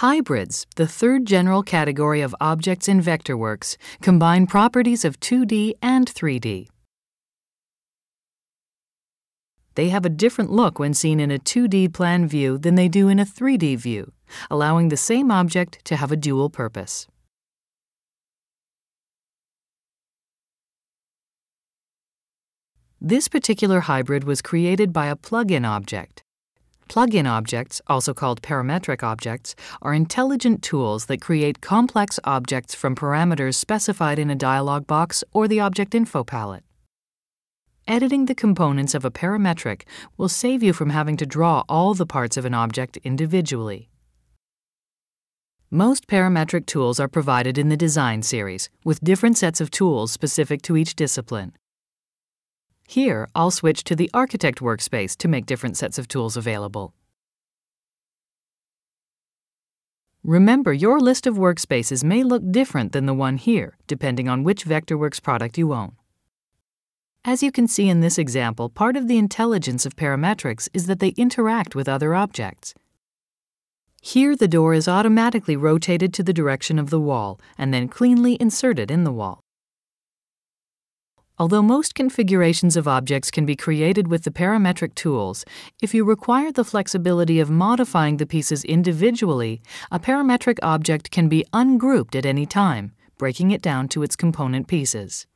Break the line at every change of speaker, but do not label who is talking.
Hybrids, the third general category of objects in Vectorworks, combine properties of 2D and 3D. They have a different look when seen in a 2D plan view than they do in a 3D view, allowing the same object to have a dual purpose. This particular hybrid was created by a plug-in object. Plug-in objects, also called parametric objects, are intelligent tools that create complex objects from parameters specified in a dialog box or the object info palette. Editing the components of a parametric will save you from having to draw all the parts of an object individually. Most parametric tools are provided in the Design series, with different sets of tools specific to each discipline. Here, I'll switch to the Architect workspace to make different sets of tools available. Remember, your list of workspaces may look different than the one here, depending on which Vectorworks product you own. As you can see in this example, part of the intelligence of parametrics is that they interact with other objects. Here, the door is automatically rotated to the direction of the wall and then cleanly inserted in the wall. Although most configurations of objects can be created with the parametric tools, if you require the flexibility of modifying the pieces individually, a parametric object can be ungrouped at any time, breaking it down to its component pieces.